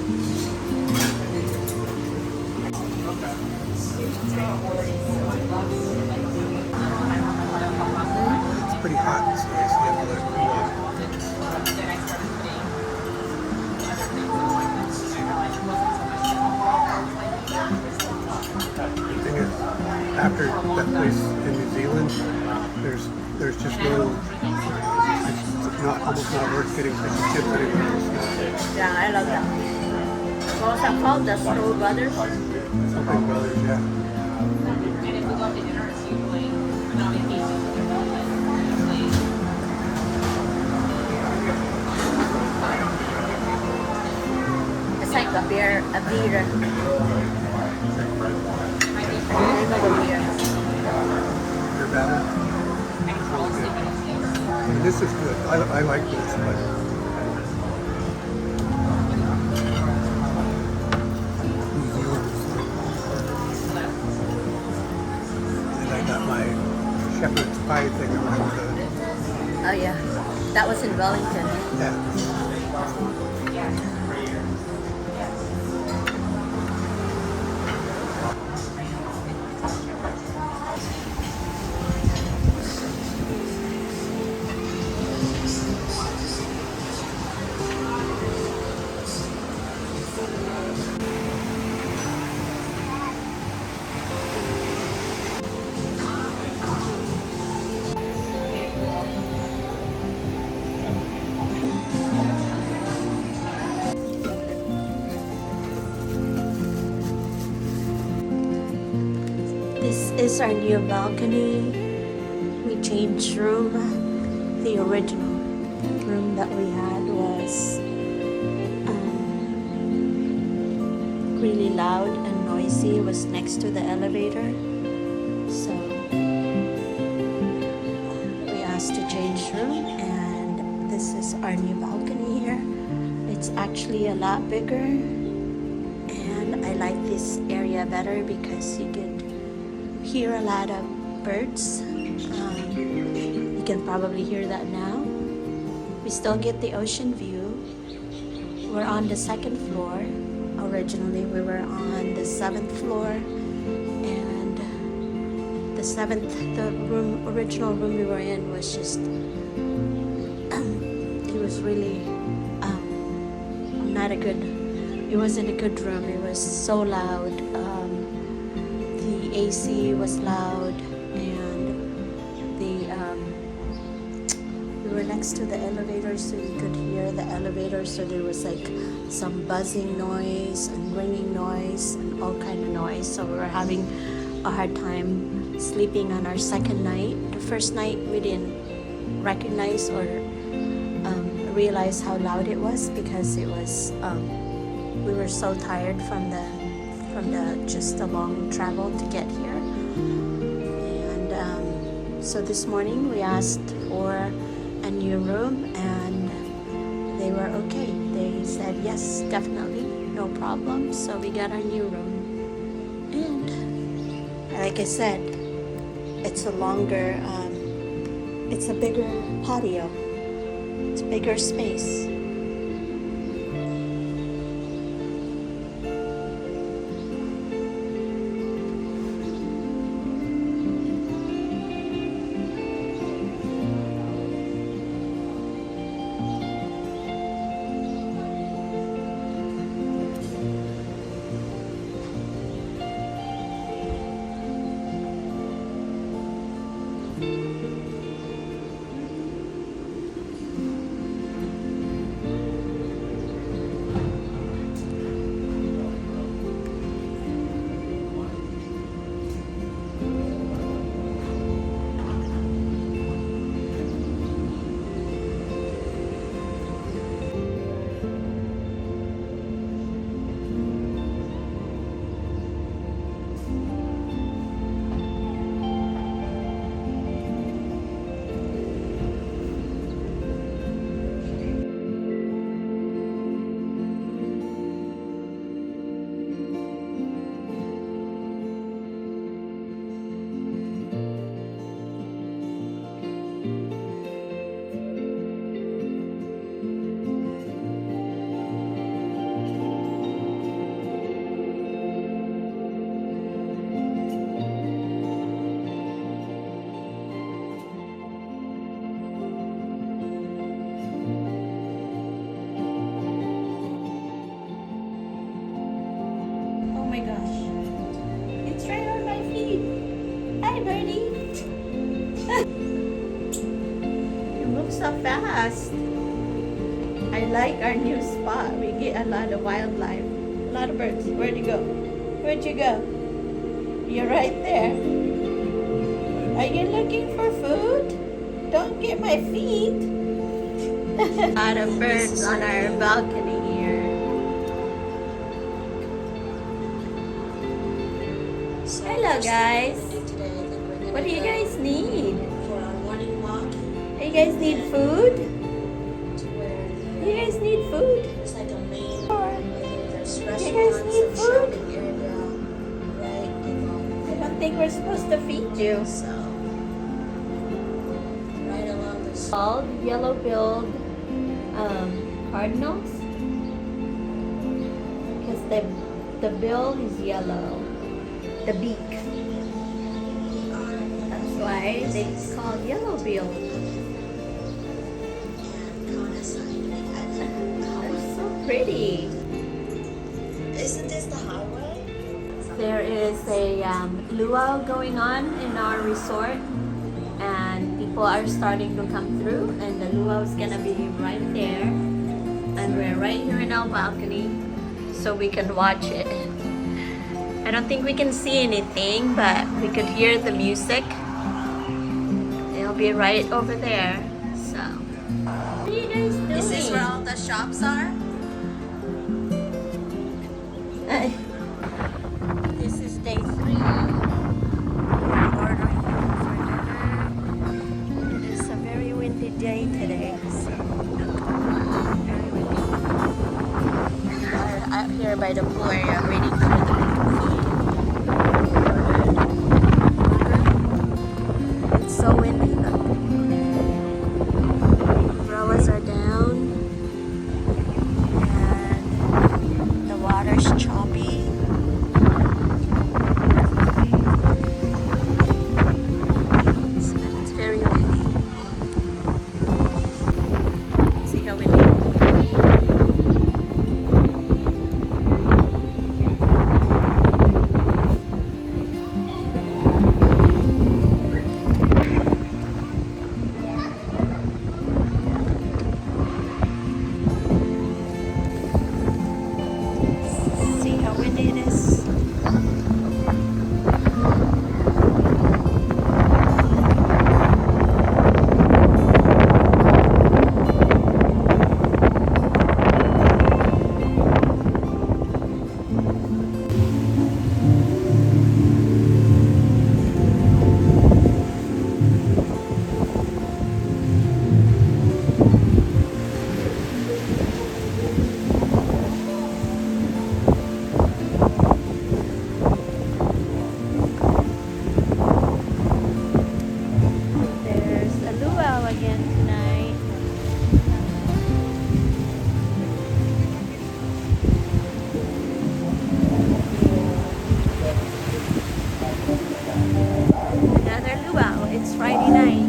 It's pretty hot, so you have to let it cool off. The thing is, after that place in New Zealand, there's just no, it's not almost not worth getting fish and chips anywhere else. Yeah, I love that. What's that called? The Stroll Brothers? Something brothers, yeah. And if we go to dinner, it's usually not vacation, but they're both usually. It's like a beer. There you go, the beer. Your batter. This is good. I like this, but New Zealand is good. And I got my shepherd's pie thing around the, Oh yeah, that was in Wellington. yeah. This is our new balcony. We changed room. The original room that we had was really loud and noisy. It was next to the elevator. So we asked to change room, and this is our new balcony here. It's actually a lot bigger, and I like this area better because you could hear a lot of birds. You can probably hear that now. We still get the ocean view. We're on the second floor. Originally we were on the 7th floor, and the original room we were in was just it was really not a good, it wasn't a good room. It was so loud. The AC was loud, and we were next to the elevator, so you could hear the elevator. So there was like some buzzing noise and ringing noise and all kind of noise. So we were having a hard time sleeping on our second night. The first night we didn't recognize or realize how loud it was because it was we were so tired from the just the long travel to get here. And so this morning we asked for a new room, and they were okay. They said yes, definitely, no problem. So we got our new room, and like I said, it's a longer it's a bigger patio. It's a bigger space. my gosh. It's right on my feet. Hi, birdie. You move so fast. I like our new spot. We get a lot of wildlife. A lot of birds. Where'd you go? Where'd you go? You're right there. Are you looking for food? Don't get my feet. A lot of birds on our balcony here. Hello guys. What do you guys need? For our morning walk, You guys need food? to where You guys need food? it's like a main, Or there's guys restaurants need and food? shopping area right along I don't think we're supposed to feed you. so right along this. Called yellow-billed cardinals because the bill is yellow, the beak. That's why they call yellow-billed. Kona side. They're so pretty. Isn't this the highway? There is a luau going on in our resort, and people are starting to come through, and the luau is gonna be right there, and we're right here in our balcony, so we can watch it. I don't think we can see anything, but we could hear the music. It'll be right over there. So, what are you guys doing? Is this where all the shops are? This is day 3. We're ordering food for dinner. It is a very windy day today. So, very windy. We're out here by the pool area waiting for the food. It's so windy. Look. Umbrellas are down. And the water's choppy. It's very windy. See how windy? See how windy it is? There's a luau again tonight. Another luau. It's Friday night.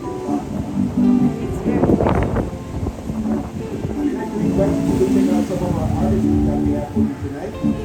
And it's very windy. We'd like to check out some of our artists that we have for you tonight.